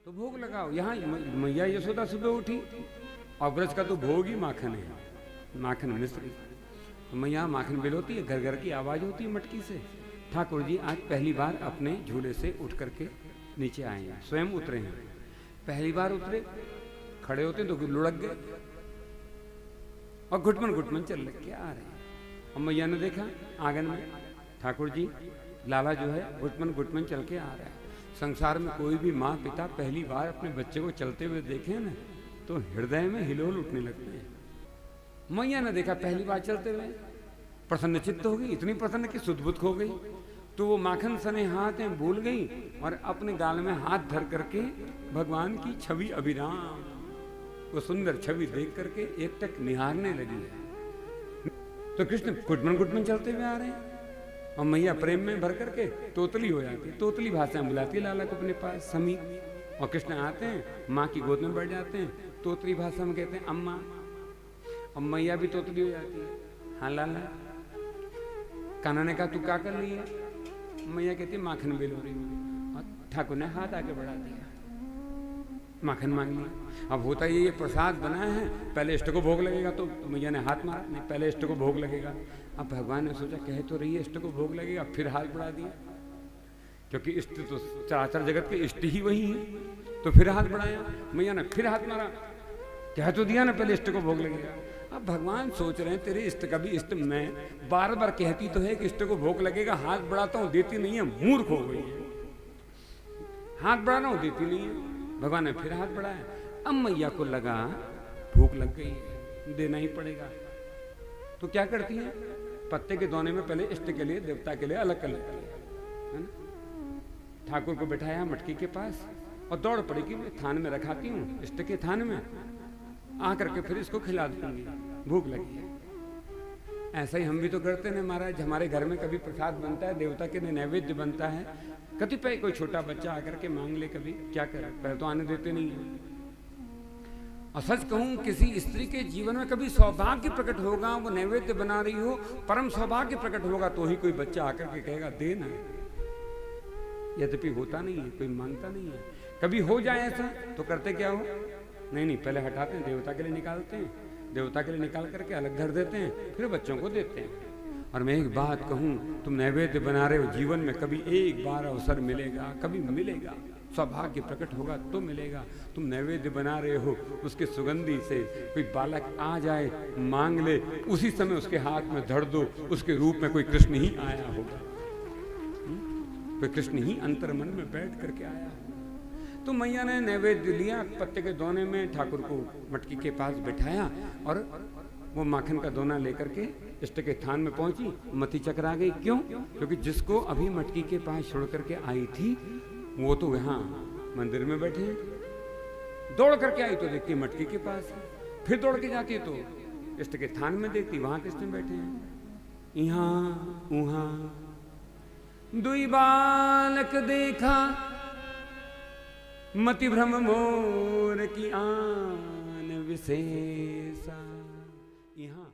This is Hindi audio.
तो भोग लगाओ। यहाँ मैया यशोदा सुबह उठी और ब्रज का तो भोग ही माखन है, माखन मिश्र। तो मैया माखन बिलोती है, घर घर की आवाज होती है मटकी से। ठाकुर जी आज पहली बार अपने झूले से उठ करके नीचे आए हैं, स्वयं उतरे हैं। पहली बार उतरे, खड़े होते तो लुढ़क गए और घुटमन घुटमन चल के आ रहे हैं। और मैया ने देखा आंगन में ठाकुर जी लाला जो है घुटमन घुटमन चल के आ रहा है। संसार में कोई भी माँ पिता पहली बार अपने बच्चे को चलते हुए देखे ना तो हृदय में हिलोल उठने लगते हैं। मैया ने देखा पहली बार चलते हुए, प्रसन्न चित्त हो गई, इतनी प्रसन्न कि सुधबुद्ध हो गई। तो वो माखन सने हाथ में भूल गई और अपने गाल में हाथ धर करके भगवान की छवि अभिराम, वो सुंदर छवि देख करके एक टक निहारने लगी है। तो कृष्ण घुटमन घुटमन चलते हुए आ रहे हैं और मैया प्रेम में भर करके तोतली हो जाती, तोतली भाषा में बुलाती है लाला को अपने पास समीप। और कृष्ण आते हैं, माँ की गोद में बैठ जाते हैं, तोतली भाषा में कहते हैं अम्मा। और मैया भी तोतली हो जाती है, हाँ लाला। कान्हा ने कहा तू क्या कर रही है? मैया कहती माखन बेलो रही हूँ। और ठाकुर ने हाथ आगे बढ़ा दिया, माखन मांग लिया। अब होता ये प्रसाद बनाया है, पहले इष्ट को भोग लगेगा, तो मैया ने हाथ मारा, नहीं पहले इष्ट को भोग लगेगा। अब भगवान ने सोचा कह तो रही है इष्ट को भोग लगेगा, फिर हाथ बढ़ा दिया, क्योंकि इष्ट तो चराचर जगत के इष्ट ही वही है। तो फिर हाथ बढ़ाया, मैया ने फिर हाथ मारा, कह तो दिया ना पहले इष्ट को भोग लगेगा। अब भगवान सोच रहे हैं तेरे इष्ट का भी इष्ट मैं बार बार कहती तो है कि इष्ट को भोग लगेगा, हाथ बढ़ाता हूँ देती नहीं है, मूर्ख हो गई है, हाथ बढ़ाना हूँ देती नहीं है। भगवान ने फिर हाथ बढ़ाया। अब मैया को लगा भूख लग गई है, देना ही पड़ेगा। तो क्या करती है, पत्ते के दोने में पहले इष्ट के लिए देवता के लिए अलग कर लेती है ना। ठाकुर को बैठाया मटकी के पास और दौड़ पड़ी कि मैं थान में रखाती हूँ, इष्ट के थान में आकर के फिर इसको खिला दूंगी, भूख लगी है। ऐसा ही हम भी तो करते हैं महाराज, हमारे घर में कभी प्रसाद बनता है, देवता के लिए नैवेद्य बनता है, कतिपय कोई छोटा बच्चा आकर के मांग ले, कभी क्या करे, पहले तो आने देते नहीं है। और सच कहूं किसी स्त्री के जीवन में कभी सौभाग्य प्रकट होगा, वो नैवेद्य बना रही हो, परम सौभाग्य प्रकट होगा तो ही कोई बच्चा आकर के कहेगा दे ना। यद्यपि होता नहीं है, कोई मांगता नहीं है। कभी हो जाए ऐसा तो करते क्या हो, नहीं पहले हटाते हैं, देवता के लिए निकालते हैं, देवता के लिए निकाल करके अलग धर देते हैं, फिर बच्चों को देते हैं। और मैं एक बात कहूं, तुम नैवेद्य बना रहे हो, जीवन में कभी एक बार अवसर मिलेगा, कभी मिलेगा, सौभाग्य प्रकट होगा तो मिलेगा। तुम नैवेद्य बना रहे हो, उसके सुगंधी से कोई बालक आ जाए मांग ले, उसी समय उसके हाथ में धर दो, उसके रूप में कोई कृष्ण ही आया होगा, कोई कृष्ण ही अंतर मन में बैठ करके आया होगा। तो मैया ने नैवेद्य लिया, पत्ते के दोने में ठाकुर को मटकी के पास बैठाया और वो माखन का दोना लेकर के इष्ट के थान में पहुंची। मती चकरा गई, क्यों? क्योंकि जिसको अभी मटकी के पास छोड़ करके आई थी वो तो यहाँ मंदिर में बैठे हैं। दौड़ करके आई तो देखती मटकी के पास, फिर दौड़ के जाती तो इष्ट के थान में देखती वहां कृष्ण बैठे हैं। यहाँ उहाँ दुई बालक देखा, मति भ्रम मोर की आन विशेषा। यहाँ